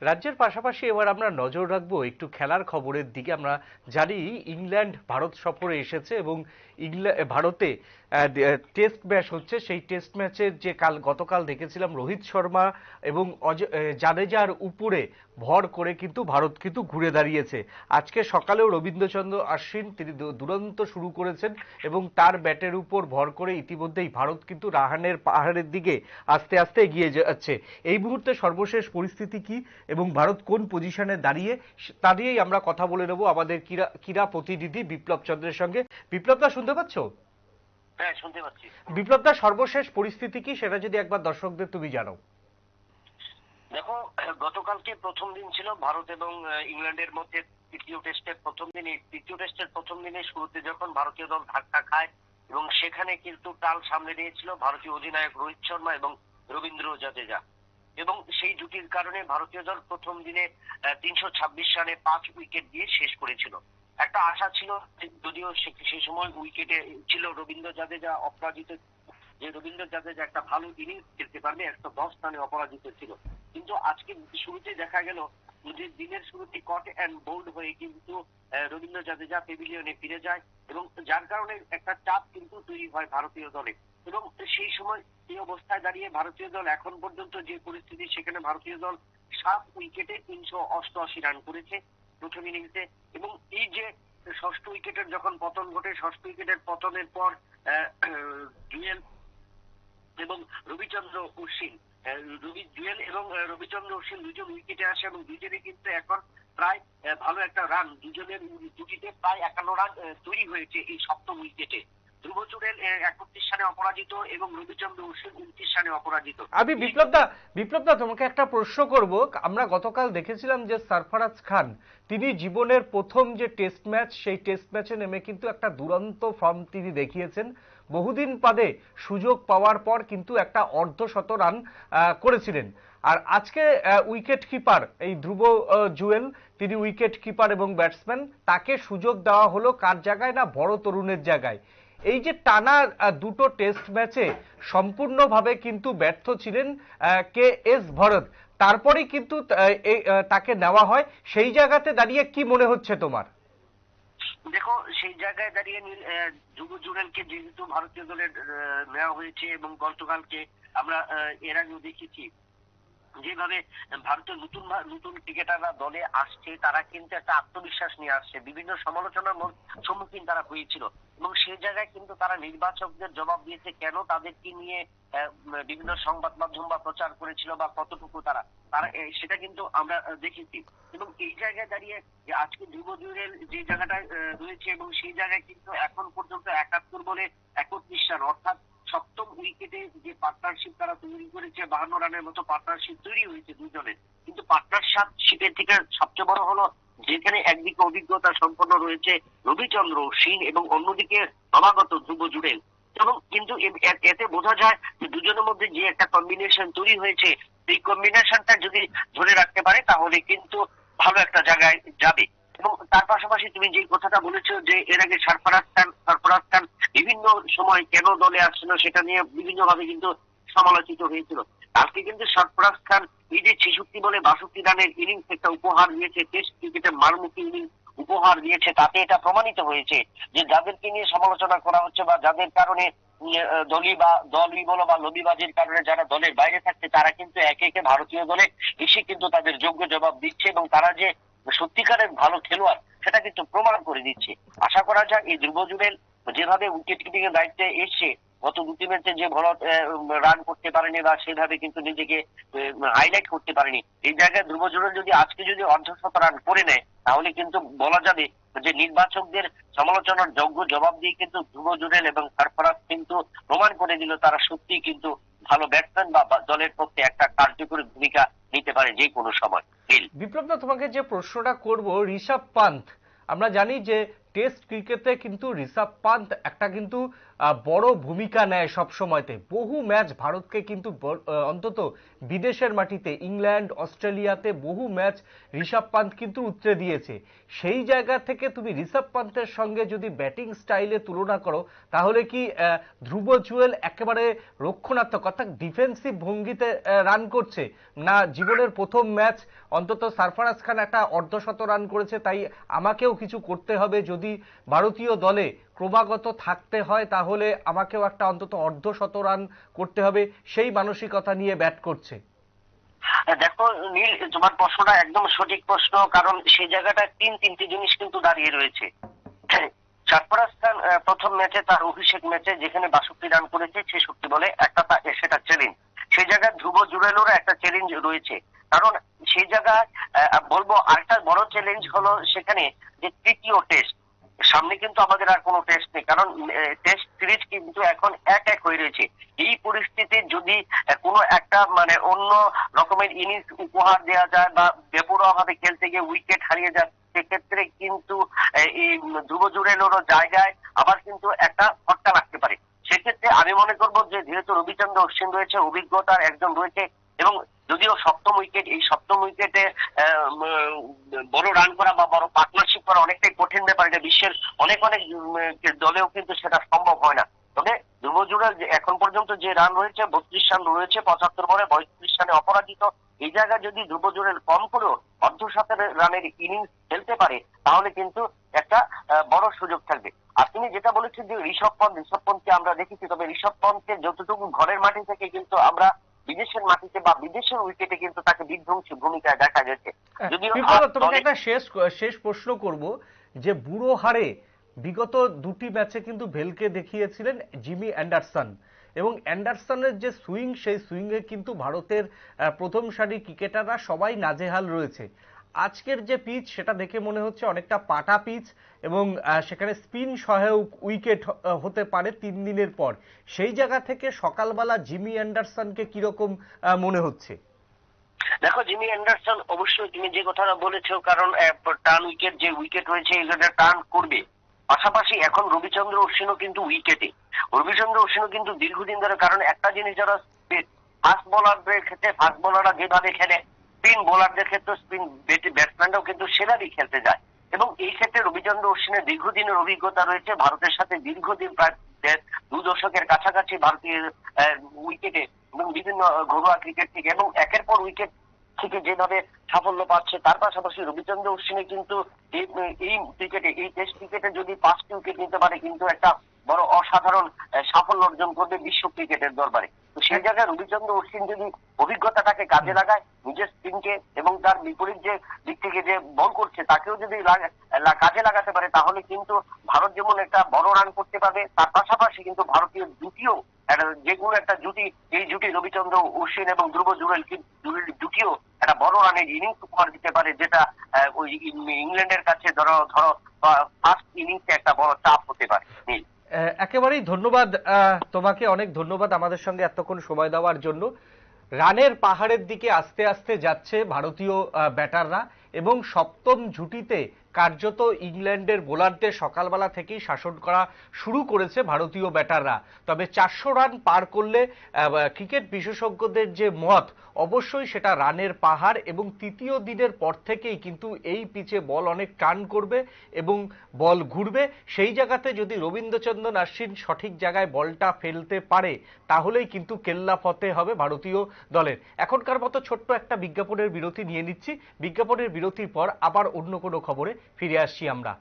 রাজ্যের পাশাপাশি এবার আমরা নজর রাখবো একটু খেলার খবরের দিকে। আমরা জানি ইংল্যান্ড ভারত সফরে এসেছে এবং ভারতে টেস্ট ম্যাচ হচ্ছে। সেই টেস্ট ম্যাচের যে গতকাল দেখেছিলাম রোহিত শর্মা এবং জাদেজার উপরে ভর করে কিন্তু ভারত কিন্তু ঘুরে দাঁড়িয়েছে। আজকে সকালেও রবীন্দ্রচন্দ্র অশ্বিন তিনি দুরন্ত শুরু করেছেন এবং তার ব্যাটের উপর ভর করে ইতিমধ্যেই ভারত কিন্তু রাহানের পাহাড়ের দিকে আস্তে আস্তে এগিয়ে যাচ্ছে। এই মুহূর্তে সর্বশেষ পরিস্থিতি কি এবং ভারত কোন পজিশনে দাঁড়িয়ে, তা নিয়েই আমরা কথা বলে নেব আমাদের ক্রীড়া প্রতিনিধি বিপ্লব চন্দ্রের সঙ্গে। বিপ্লব দা, শুনতে পাচ্ছ? হ্যাঁ, শুনতে পাচ্ছি। বিপ্লব দা, সর্বশেষ পরিস্থিতি কি সেটা যদি একবার দর্শকদের তুমি জানাও। দেখো, গতকালকে প্রথম দিন ছিল ভারত এবং ইংল্যান্ডের মধ্যে তৃতীয় টেস্টের প্রথম দিনে। তৃতীয় টেস্টের প্রথম দিনে শুরুতে যখন ভারতীয় দল ধাক্কা খায় এবং সেখানে কিন্তু টাল সামলে নিয়েছিল ভারতীয় অধিনায়ক রোহিত শর্মা এবং রবীন্দ্র জাদেজা, এবং সেই জুটির কারণে ভারতীয় দল প্রথম দিনে 326 রানে 5 উইকেট দিয়ে শেষ করেছিল। একটা আশা ছিল, যদিও সেই সময় উইকেটে ছিল রবীন্দ্র জাদেজা অপরাজিত, যে রবীন্দ্র জাদেজা একটা ভালো ইনিংস খেলতে পারবে, 110 রানে অপরাজিত ছিল। কিন্তু আজকে শুরুতে দেখা গেল যে দিনের শুরুতে কট অ্যান্ড বোল্ড হয়ে কিন্তু রবীন্দ্র জাদেজা পেভিলিয়নে ফিরে যায় এবং যার কারণে একটা চাপ কিন্তু তৈরি হয় ভারতীয় দলে। এবং সেই সময় এই অবস্থায় দাঁড়িয়ে ভারতীয় দল এখন পর্যন্ত যে পরিস্থিতি, সেখানে ভারতীয় দল 7 উইকেটে 388 রান করেছে প্রথম ইনিংসে। এবং এই যে ষষ্ঠ উইকেটের যখন পতন ঘটে, ষষ্ঠ উইকেটের পতনের পর জুয়েল এবং রবিচন্দ্র অশ্বিন, জুয়েল এবং রবিচন্দ্র অশ্বিন দুজন উইকেটে আসে এবং দুজনে কিন্তু এখন প্রায় ভালো একটা রান, দুজনের জুটিতে প্রায় 51 রান তৈরি হয়েছে এই সপ্তম উইকেটে। ধ্রুব জুড়েল 31 রানে অপরাজিত এবং রবিচন্দ্র অশ্বিন 29 রানে অপরাজিত। আমি বিপ্লব দা তোমাকে একটা প্রশ্ন করব। আমরা গতকাল দেখেছিলাম যে সরফরাজ খান তিনি জীবনের প্রথম যে টেস্ট ম্যাচ, সেই টেস্ট ম্যাচে নেমে কিন্তু একটা দুরন্ত ফর্ম তিনি দেখিয়েছেন। বহুদিন বাদে সুযোগ পাওয়ার পর কিন্তু একটা অর্ধশত রান করেছিলেন। আর আজকে উইকেট কিপার এই ধ্রুব জুয়েল, তিনি উইকেট কিপার এবং ব্যাটসম্যান, তাকে সুযোগ দেওয়া হলো কার জায়গায় না বড় তরুণের জায়গায়। এই যে টানা দুটো টেস্ট ম্যাচে সম্পূর্ণভাবে কিন্তু ব্যর্থ ছিলেন কে এস ভরত, তারপরেই কিন্তু তাকে নেওয়া হয়। সেই জায়গাতে দাঁড়িয়ে কি মনে হচ্ছে তোমার? দেখো, সেই জায়গায় দাঁড়িয়ে ধ্রুব জুড়েলকে যেহেতু ভারতীয় দলের নেওয়া হয়েছে এবং গতকালকে আমরা এর আগেও দেখেছি যেভাবে ভারতের নতুন নতুন ক্রিকেটাররা দলে আসছে, তারা কিন্তু একটা আত্মবিশ্বাস নিয়ে আসছে। বিভিন্ন সমালোচনার সম্মুখীন তারা হয়েছিল এবং সেই জায়গায় কিন্তু তারা নির্বাচকদের জবাব দিয়েছে কেন তাদেরকে নিয়ে বিভিন্ন সংবাদ মাধ্যম বা প্রচার করেছিল বা কতটুকু তারা তারা সেটা কিন্তু আমরা দেখেছি। এবং এই জায়গায় দাঁড়িয়ে যে আজকে ধ্রুব জুড়েল যে জায়গাটায় রয়েছে এবং সেই জায়গায় কিন্তু এখন পর্যন্ত 71 বলে 31 রান, অর্থাৎ সপ্তম উইকেটে যে পার্টনারশিপ তারা তৈরি করেছে, 52 রানের মতো পার্টনারশিপ তৈরি হয়েছে দুজনের। কিন্তু পার্টনারশিপের থেকে সবচেয়ে বড় হলো যেখানে একদিকে অভিজ্ঞতা সম্পন্ন রয়েছে রবিচন্দ্র অশ্বিন এবং অন্যদিকে নবাগত ধ্রুব জুড়েল। এবং কিন্তু এতে বোঝা যায় যে দুজনের মধ্যে যে একটা কম্বিনেশন তৈরি হয়েছে, এই কম্বিনেশনটা যদি ধরে রাখতে পারে তাহলে কিন্তু ভালো একটা জায়গায় যাবে। এবং তার পাশাপাশি তুমি যে কথাটা বলেছো যে এর আগে সরফরাজ খান বিভিন্ন সময় কেন দলে আসছিল সেটা নিয়ে বিভিন্ন ভাবে কিন্তু সমালোচিত হয়েছিল। কালকে কিন্তু সরফরাজ খান এই যে 66 বলে 62 রানের ইনিংস একটা উপহার দিয়েছে, টেস্ট ক্রিকেটের মারমুখী ইনিংস উপহার দিয়েছে, তাতে এটা প্রমাণিত হয়েছে যে যাদেরকে নিয়ে সমালোচনা করা হচ্ছে বা যাদের কারণে দলই বলো বা লবিবাজির কারণে যারা দলের বাইরে থাকছে, তারা কিন্তু একে একে ভারতীয় দলে এসে কিন্তু তাদের যোগ্য জবাব দিচ্ছে এবং তারা যে সত্যিকারের ভালো খেলোয়াড় সেটা কিন্তু প্রমাণ করে দিচ্ছে। আশা করা যায় এই ধ্রুব জুড়েল যেভাবে উইকেট কিপিং এর দায়িত্বে এসছে, গত দুটি ম্যাচে যে ভালো রান করতে পারেনি বা সেভাবে কিন্তু নিজেকে হাইলাইট করতে পারেনি, এই জায়গায় ধ্রুব জুড়েল যদি আজকে যদি অর্ধশত রান করে নেয় তাহলে কিন্তু বলা যাবে যে নির্বাচকদের সমালোচনার যোগ্য জবাব দিয়ে কিন্তু ধ্রুব জুড়েল এবং সরফরাজ কিন্তু প্রমাণ করে দিল তারা সত্যি কিন্তু ভালো ব্যাটসম্যান বা দলের পক্ষে একটা কার্যকরী ভূমিকা নিতে পারে যে কোনো সময়। বিপ্লব দা, তোমাকে যে প্রশ্নটা করব, ঋষভ পান্থ আমরা জানি যে টেস্ট ক্রিকেটে কিন্তু ঋষভ পান্ত একটা কিন্তু বড় ভূমিকা নেয় সব সময়তে। বহু ম্যাচ ভারতকে কিন্তু অন্তত বিদেশের মাটিতে ইংল্যান্ড অস্ট্রেলিয়াতে বহু ম্যাচ ঋষভ পান্ত কিন্তু উতরে দিয়েছে। সেই জায়গা থেকে তুমি ঋষভ পান্তের সঙ্গে যদি ব্যাটিং স্টাইলে তুলনা করো তাহলে কি ধ্রুব জুয়েল একেবারে রক্ষণাত্মক অর্থাৎ ডিফেন্সিভ ভঙ্গিতে রান করছে, না জীবনের প্রথম ম্যাচ অন্তত সারফরাজ খান একটা অর্ধশত রান করেছে তাই আমাকেও কিছু করতে হবে, যদি ভারতীয় দলে ক্রমাগত থাকতে হয় তাহলে আমাকেও একটা অন্তত অর্ধশত রান করতে হবে, সেই মানসিকতা নিয়ে ব্যাট করছে? দেখো নীল, তোমার প্রশ্নটা একদম সঠিক প্রশ্ন, কারণ সেই জায়গাটা তিনটি জিনিস কিন্তু দাঁড়িয়ে রয়েছে। সারফরাজ খান প্রথম ম্যাচে তার অভিষেক ম্যাচে যেখানে 62 রান করেছে 66 বলে, সেটা চ্যালেঞ্জ। সেই জায়গায় ধ্রুব জুড়েলেরও একটা চ্যালেঞ্জ রয়েছে, কারণ সেই জায়গায় বলবো আরেকটা বড় চ্যালেঞ্জ হলো সেখানে যে তৃতীয় টেস্ট, সামনে কিন্তু আমাদের আর কোনো টেস্ট নেই, কারণ টেস্ট সিরিজ কিন্তু এখন এক হয়ে রয়েছে। এই পরিস্থিতিতে যদি কোনো একটা মানে অন্য রকমের ইনিংস উপহার দেওয়া যায় বা বেপরোয়া ভাবে খেলতে গিয়ে উইকেট হারিয়ে যায়, সেক্ষেত্রে কিন্তু এই ধ্রুব জুড়েলেরও জায়গায় আবার কিন্তু একটা ফটকা লাগতে পারে। সেক্ষেত্রে আমি মনে করবো যে যেহেতু রবিচন্দ্র অশ্বিন রয়েছে, অভিজ্ঞতার একজন রয়েছে, এবং যদিও সপ্তম উইকেট, এই সপ্তম উইকেটে বড় রান করা বা বড় পার্টনারশিপ করা অনেকটাই কঠিন ব্যাপার, এটা বিশ্বের অনেক দলেও কিন্তু সেটা সম্ভব হয় না। তবে ধ্রুব জুড়েল এখন পর্যন্ত যে রান রয়েছে 32 রান রয়েছে, 75 বলে 32 রানে অপরাজিত। এই জায়গায় যদি ধ্রুব জুড়েল কম করেও অর্ধশতের রানের ইনিংস খেলতে পারে তাহলে কিন্তু একটা বড় সুযোগ থাকবে। আর তুমি যেটা বলেছো যে ঋষভ পন্তকে আমরা দেখেছি, তবে ঋষভ পন্তকে যতটুকু ঘরের মাটি থেকে কিন্তু আমরা বিদেশের মাটিতে বা বিদেশের উইকেটে কিন্তু তাকে বিধ্বংসী ভূমিকায় দেখা গেছে। যদিও তোমাকে একটা শেষ প্রশ্ন করব, যে বুড়ো হারে বিগত দুটি ম্যাচে কিন্তু ভেলকে দেখিয়েছিলেন জিমি অ্যান্ডারসন, এবং অ্যান্ডারসনের যে সুইং, সেই সুইংয়ে কিন্তু ভারতের প্রথম সারির ক্রিকেটাররা সবাই নাজেহাল রয়েছে। আজকের যে পিচ সেটা দেখে মনে হচ্ছে অনেকটা পাটা পিচ, এবং সেখানে স্পিন সহায়ক উইকেট হতে পারে 3 দিনের পর। সেই জায়গা থেকে সকালবেলা জিমি অ্যান্ডারসনকে কিরকম মনে হচ্ছে? দেখো জিমি অ্যান্ডারসন অবশ্যই তুমি যে কথাটা বলেছো, কারণ টার্ন উইকেট যে উইকেট রয়েছে এগুলো টার্ন করবে। পাশাপাশি এখন রবিচন্দ্র অশ্বিনও কিন্তু উইকেটে, রবিচন্দ্র অশ্বিনও কিন্তু দীর্ঘদিন ধরে, কারণ একটা জিনিস যারা ফাস্ট বোলারদের ক্ষেত্রে ফাস্ট বোলাররা যেভাবে খেলে, স্পিন বোলারদের ক্ষেত্রে স্পিন ব্যাটসম্যানরাও কিন্তু সেভাবেই খেলতে যায়, এবং এই ক্ষেত্রে রবিচন্দ্র অশ্বিনের দীর্ঘদিনের অভিজ্ঞতা রয়েছে, ভারতের সাথে দীর্ঘদিন প্রায় 2 দশকের কাছাকাছি ভারতীয় উইকেটে এবং বিভিন্ন ঘরোয়া ক্রিকেট থেকে, এবং একের পর উইকেট থেকে যেভাবে সাফল্য পাচ্ছে, তার পাশাপাশি রবিচন্দ্র অশ্বিনে কিন্তু এই ক্রিকেটে, এই টেস্ট ক্রিকেটে যদি 5টি উইকেট নিতে পারে কিন্তু একটা বড় অসাধারণ সাফল্য অর্জন করবে বিশ্ব ক্রিকেটের দরবারে। তো সেই জায়গায় রবিচন্দ্র অশ্বিন যদি অভিজ্ঞতাটাকে কাজে লাগায়, নিজের স্পিনকে এবং তার বিপরীত যে দিক থেকে যে বল করছে তাকেও যদি কাজে লাগাতে পারে, তাহলে কিন্তু ভারত যেমন একটা বড় রান করতে পারবে, তার পাশাপাশি কিন্তু ভারতীয় জুটিও যে কোনো একটা জুটি, এই জুটি রবিচন্দ্র অশ্বিন এবং ধ্রুব জুড়েল জুটিও একটা বড় রানের ইনিংস উপহার দিতে পারে, যেটা ওই ইংল্যান্ডের কাছে ধরো ফার্স্ট ইনিংসে একটা বড় চাপ হতে পারে। একেবারেই ধন্যবাদ তোমাকে, অনেক ধন্যবাদ আমাদের সঙ্গে এতক্ষণ সময় দেওয়ার জন্য। রানের পাহাড়ের দিকে আস্তে আস্তে যাচ্ছে ভারতীয় ব্যাটাররা, এবং সপ্তম জুটিতে কার্যত ইংল্যান্ডের বোলারদের সকালবেলা থেকেই শাসন করা শুরু করেছে ভারতীয় ব্যাটাররা। তবে 400 রান পার করলে ক্রিকেট বিশেষজ্ঞদের যে মত, অবশ্যই সেটা রানের পাহাড়, এবং তৃতীয় দিনের পর থেকেই কিন্তু এই পিচে বল অনেক টার্ন করবে এবং বল ঘুরবে। সেই জায়গাতে যদি রবীন্দ্রচন্দ্রন অশ্বিন সঠিক জায়গায় বলটা ফেলতে পারে তাহলেই কিন্তু কেল্লা ফতে হবে ভারতীয় দলের। এখনকার মতো ছোট্ট একটা বিজ্ঞাপনের বিরতি নিয়ে নিচ্ছি, বিজ্ঞাপনের বিরতির পর আবার অন্য কোনো খবরে ফিরে আসছি আমরা।